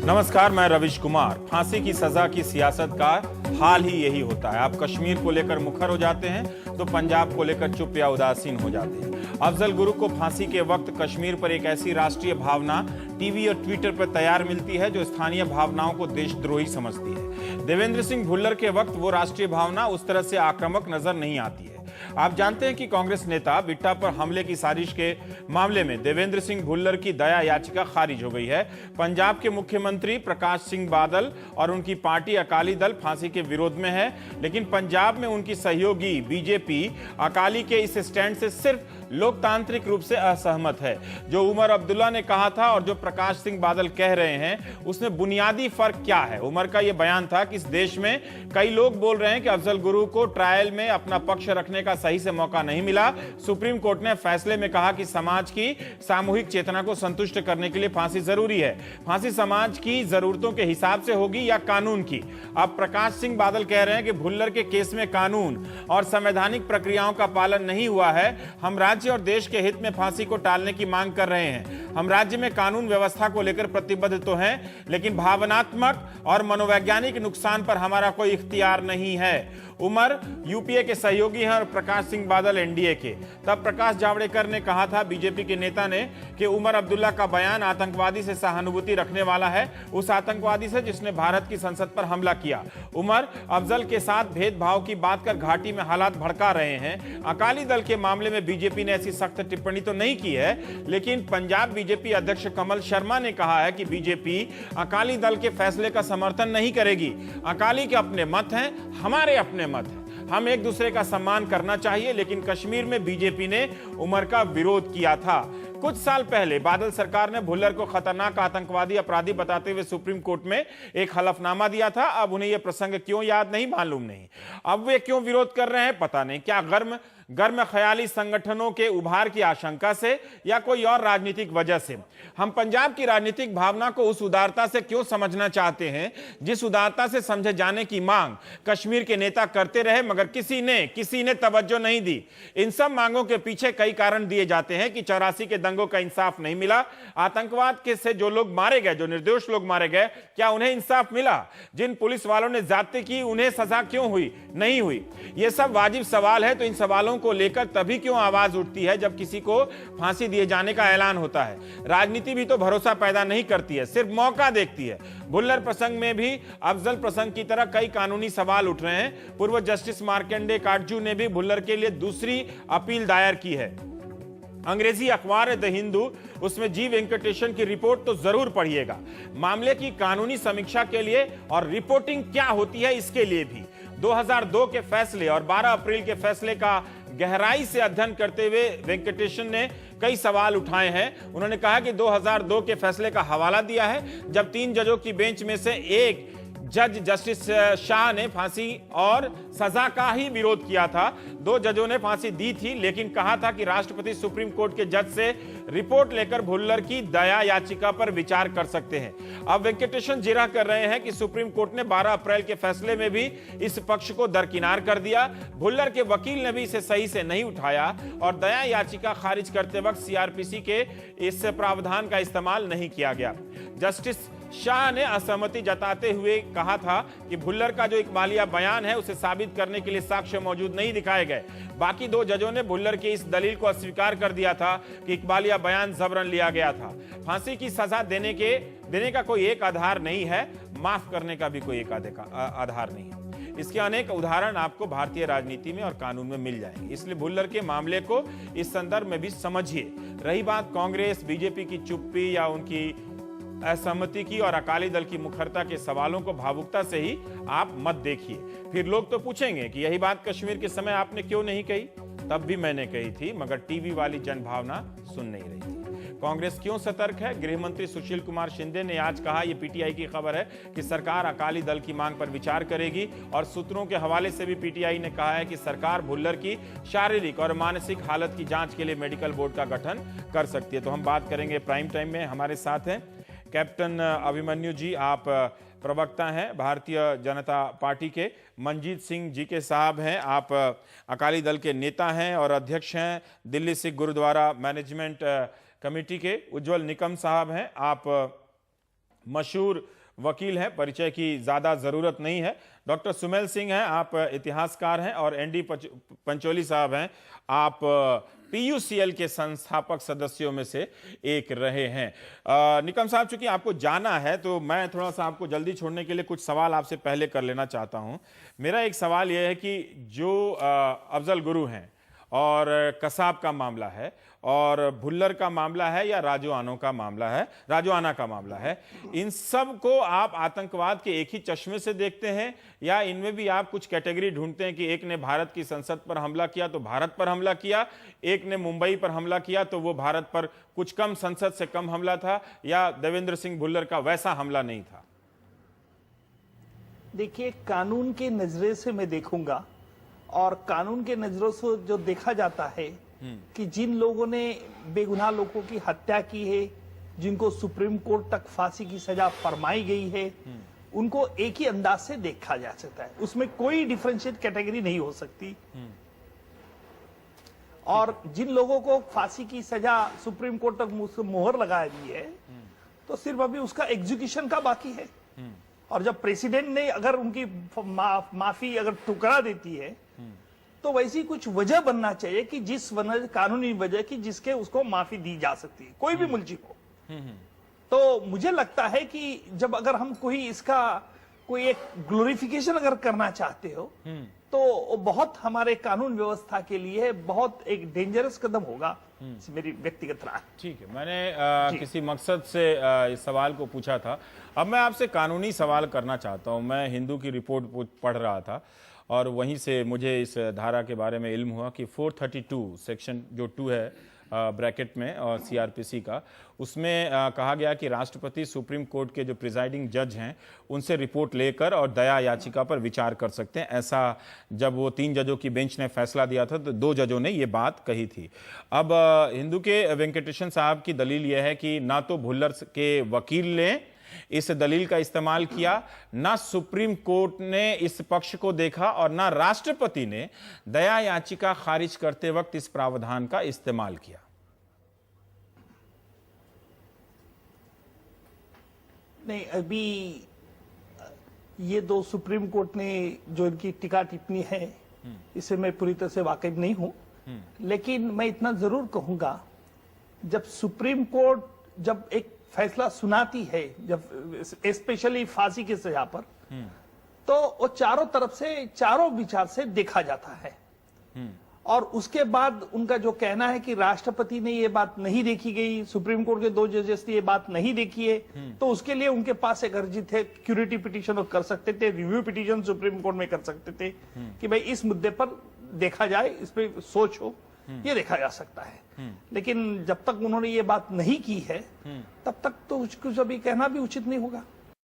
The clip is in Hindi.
नमस्कार, मैं रविश कुमार। फांसी की सजा की सियासत का हाल ही यही होता है। आप कश्मीर को लेकर मुखर हो जाते हैं तो पंजाब को लेकर चुप या उदासीन हो जाते हैं। अफजल गुरु को फांसी के वक्त कश्मीर पर एक ऐसी राष्ट्रीय भावना टीवी और ट्विटर पर तैयार मिलती है जो स्थानीय भावनाओं को देशद्रोही समझती है। देवेंद्र सिंह भुल्लर के वक्त वो राष्ट्रीय भावना उस तरह से आक्रामक नजर नहीं आती है। आप जानते हैं कि कांग्रेस नेता बिट्टा पर हमले की साजिश के मामले में देवेंद्र सिंह भुल्लर की दया याचिका खारिज हो गई है। पंजाब के मुख्यमंत्री प्रकाश सिंह बादल और उनकी पार्टी अकाली दल फांसी के विरोध में है, लेकिन पंजाब में उनकी सहयोगी बीजेपी अकाली के इस स्टैंड से सिर्फ लोकतांत्रिक रूप से असहमत है। जो उमर अब्दुल्ला ने कहा था और जो प्रकाश सिंह बादल कह रहे हैं, उसमें बुनियादी फर्क क्या है? उमर का यह बयान था कि इस देश में कई लोग बोल रहे हैं कि अफजल गुरु को ट्रायल में अपना पक्ष रखने का सही से मौका नहीं मिला। सुप्रीम कोर्ट ने फैसले में कहा कि समाज की सामूहिक चेतना को संतुष्ट करने के लिए फांसी जरूरी है। फांसी समाज की जरूरतों के हिसाब से होगी या कानून की? अब प्रकाश सिंह बादल कह रहे हैं कि भुल्लर के केस में कानून और संवैधानिक प्रक्रियाओं का पालन नहीं हुआ है। हम राज्य और देश के हित में फांसी को टालने की मांग कर रहे हैं। हम राज्य में कानून व्यवस्था को लेकर प्रतिबद्ध तो हैं, लेकिन भावनात्मक और मनोवैज्ञानिक नुकसान पर हमारा कोई इख्तियार नहीं है। उमर यूपीए के सहयोगी हैं और प्रकाश सिंह बादल एनडीए के। तब प्रकाश जावड़ेकर ने कहा था, बीजेपी के नेता ने, कि उमर अब्दुल्ला का बयान आतंकवादी से सहानुभूति रखने वाला है, उस आतंकवादी से जिसने भारत की संसद पर हमला किया। उमर अफजल के साथ भेदभाव की बात कर घाटी में हालात भड़का रहे हैं। अकाली दल के मामले में बीजेपी ने ऐसी सख्त टिप्पणी तो नहीं की है, लेकिन पंजाब बीजेपी अध्यक्ष कमल शर्मा ने कहा है कि बीजेपी अकाली दल के फैसले का समर्थन नहीं करेगी। अकाली के अपने मत हैं, हमारे अपने मत है। हम एक दूसरे का सम्मान करना चाहिए, लेकिन कश्मीर में बीजेपी ने उमर का विरोध किया था। कुछ साल पहले बादल सरकार ने भुल्लर को खतरनाक आतंकवादी अपराधी बताते हुए सुप्रीम कोर्ट में एक हलफनामा दिया था। अब उन्हें यह प्रसंग क्यों याद नहीं, मालूम नहीं। अब वे क्यों विरोध कर रहे हैं, पता नहीं। क्या गर्म ख्याली संगठनों के उभार की आशंका से या कोई और राजनीतिक वजह से? हम पंजाब की राजनीतिक भावना को उस उदारता से क्यों समझना चाहते हैं जिस उदारता से समझे जाने की मांग कश्मीर के नेता करते रहे, मगर किसी ने तवज्जो नहीं दी। इन सब मांगों के पीछे कई कारण दिए जाते हैं कि 84 के दंगों का इंसाफ नहीं मिला। आतंकवाद के से जो लोग मारे गए, जो निर्दोष लोग मारे गए, क्या उन्हें इंसाफ मिला? जिन पुलिस वालों ने ज्यादती की, उन्हें सजा क्यों हुई, नहीं हुई? ये सब वाजिब सवाल है। तो इन सवालों को लेकर तभी क्यों आवाज उठती है जब किसी को फांसी दिए जाने का ऐलान होता है? राजनीति भी तो भरोसा पैदा नहीं करती है, सिर्फ मौका देखती है। भुल्लर प्रसंग में भी अफजल प्रसंग की तरह कई कानूनी सवाल उठ रहे हैं। पूर्व जस्टिस मार्कंडे काटजू ने भी भुल्लर के लिए दूसरी अपील दायर की है। अंग्रेजी अखबार द हिंदू, उसमें जी वेंकटेशन की रिपोर्ट तो जरूर पढ़िएगा। मामले की कानूनी समीक्षा के लिए और रिपोर्टिंग क्या होती है इसके लिए भी 2002 के फैसले और 12 अप्रैल के फैसले का गहराई से अध्ययन करते हुए वेंकटेशन ने कई सवाल उठाए हैं। उन्होंने कहा कि 2002 के फैसले का हवाला दिया है, जब 3 जजों की बेंच में से एक जज जस्टिस शाह ने फांसी और सजा का ही विरोध किया था। 2 जजों ने फांसी दी थी, लेकिन कहा था कि राष्ट्रपति सुप्रीम कोर्ट के जज से रिपोर्ट लेकर भुल्लर की दया याचिका पर विचार कर सकते हैं। अब वेंकटेशन जिरह कर रहे हैं कि सुप्रीम कोर्ट ने 12 अप्रैल के फैसले में भी इस पक्ष को दरकिनार कर दिया। भुल्लर के वकील ने भी इसे सही से नहीं उठाया और दया याचिका खारिज करते वक्त सीआरपीसी के इस प्रावधान का इस्तेमाल नहीं किया गया। जस्टिस शाह ने असहमति जताते हुए कहा था कि भुल्लर का जो इकबालिया बयान है उसे साबित करने के लिए साक्ष्य मौजूद नहीं दिखाए गए। बाकी 2 जजों ने भुल्लर की इस दलील को अस्वीकार कर दिया था कि इकबालिया बयान जबरन लिया गया था। फांसी की सजा देने का कोई एक आधार नहीं है, माफ करने का भी कोई एक आधार नहीं है। इसके अनेक उदाहरण आपको भारतीय राजनीति में और कानून में मिल जाएंगे। इसलिए भुल्लर के मामले को इस संदर्भ में भी समझिए। रही बात कांग्रेस बीजेपी की चुप्पी या उनकी असहमति की और अकाली दल की मुखरता के सवालों को भावुकता से ही आप मत देखिए। फिर लोग तो पूछेंगे कि यही बात कश्मीर के समय आपने क्यों नहीं कही? तब भी मैंने कही थी, मगर टीवी वाली जनभावना सुन नहीं रही थी। कांग्रेस क्यों सतर्क है? गृह मंत्री सुशील कुमार शिंदे ने आज कहा, यह पीटीआई की खबर है, कि सरकार अकाली दल की मांग पर विचार करेगी। और सूत्रों के हवाले से भी पीटीआई ने कहा है कि सरकार भुल्लर की शारीरिक और मानसिक हालत की जांच के लिए मेडिकल बोर्ड का गठन कर सकती है। तो हम बात करेंगे प्राइम टाइम में। हमारे साथ हैं कैप्टन अभिमन्यु जी, आप प्रवक्ता हैं भारतीय जनता पार्टी के। मंजीत सिंह जी के साहब हैं, आप अकाली दल के नेता हैं और अध्यक्ष हैं दिल्ली सिख गुरुद्वारा मैनेजमेंट कमेटी के। उज्जवल निकम साहब हैं, आप मशहूर वकील हैं, परिचय की ज्यादा जरूरत नहीं है। डॉक्टर सुमेल सिंह हैं, आप इतिहासकार हैं, और एनडी पंचोली साहब हैं, आप पीयूसीएल के संस्थापक सदस्यों में से एक रहे हैं। निकम साहब, चूंकि आपको जाना है तो मैं थोड़ा सा आपको जल्दी छोड़ने के लिए कुछ सवाल आपसे पहले कर लेना चाहता हूं। मेरा एक सवाल यह है कि जो अफजल गुरु हैं और कसाब का मामला है और भुल्लर का मामला है या राजोआना का मामला है, इन सब को आप आतंकवाद के एक ही चश्मे से देखते हैं या इनमें भी आप कुछ कैटेगरी ढूंढते हैं कि एक ने भारत की संसद पर हमला किया तो भारत पर हमला किया, एक ने मुंबई पर हमला किया तो वो भारत पर कुछ कम, संसद से कम हमला था, या देवेंद्र सिंह भुल्लर का वैसा हमला नहीं था? देखिए, कानून के नजरे से मैं देखूंगा, और कानून के नजरों से जो देखा जाता है कि जिन लोगों ने बेगुनाह लोगों की हत्या की है, जिनको सुप्रीम कोर्ट तक फांसी की सजा फरमाई गई है, उनको एक ही अंदाज से देखा जा सकता है। उसमें कोई डिफरेंशिएट कैटेगरी नहीं हो सकती। और जिन लोगों को फांसी की सजा सुप्रीम कोर्ट तक मोहर लगा दी है, तो सिर्फ अभी उसका एग्जीक्यूशन का बाकी है। और जब प्रेसिडेंट ने अगर उनकी माफी अगर ठुकरा देती है, तो वैसी कुछ वजह बनना चाहिए कि जिस कानूनी वजह की जिसके उसको माफी दी जा सकती है, कोई भी मुलजिम हो। तो मुझे लगता है कि जब अगर हम कोई एक ग्लोरिफिकेशन अगर करना चाहते हो, तो बहुत हमारे कानून व्यवस्था के लिए बहुत एक डेंजरस कदम होगा, मेरी व्यक्तिगत राय। ठीक है, मैंने किसी मकसद से इस सवाल को पूछा था। अब मैं आपसे कानूनी सवाल करना चाहता हूं। मैं हिंदू की रिपोर्ट पढ़ रहा था और वहीं से मुझे इस धारा के बारे में इल्म हुआ कि 432 सेक्शन जो 2 है ब्रैकेट में और सीआरपीसी का, उसमें कहा गया कि राष्ट्रपति सुप्रीम कोर्ट के जो प्रिजाइडिंग जज हैं उनसे रिपोर्ट लेकर और दया याचिका पर विचार कर सकते हैं। ऐसा जब वो 3 जजों की बेंच ने फैसला दिया था तो 2 जजों ने ये बात कही थी। अब हिंदू के वेंकटेशन साहब की दलील यह है कि ना तो भुल्लर के वकील ने इस दलील का इस्तेमाल किया, ना सुप्रीम कोर्ट ने इस पक्ष को देखा, और ना राष्ट्रपति ने दया याचिका खारिज करते वक्त इस प्रावधान का इस्तेमाल किया। नहीं, अभी ये 2 सुप्रीम कोर्ट ने जो इनकी टीका टिप्पणी है, इससे मैं पूरी तरह से वाकिफ नहीं हूं। लेकिन मैं इतना जरूर कहूंगा, जब सुप्रीम कोर्ट जब एक फैसला सुनाती है, जब स्पेशली फांसी की सजा पर, तो वो चारों तरफ से, चारों विचार से देखा जाता है। और उसके बाद उनका जो कहना है कि राष्ट्रपति ने ये बात नहीं देखी गई, सुप्रीम कोर्ट के 2 जजेस ने ये बात नहीं देखी है, तो उसके लिए उनके पास एक अर्जी थे, क्यूरिटी पिटीशन वो कर सकते थे, रिव्यू पिटीशन सुप्रीम कोर्ट में कर सकते थे कि भाई इस मुद्दे पर देखा जाए, इस पर सोच हो, ये देखा जा सकता है। लेकिन जब तक उन्होंने ये बात नहीं की है, तब तक तो कुछ अभी कहना भी उचित नहीं होगा।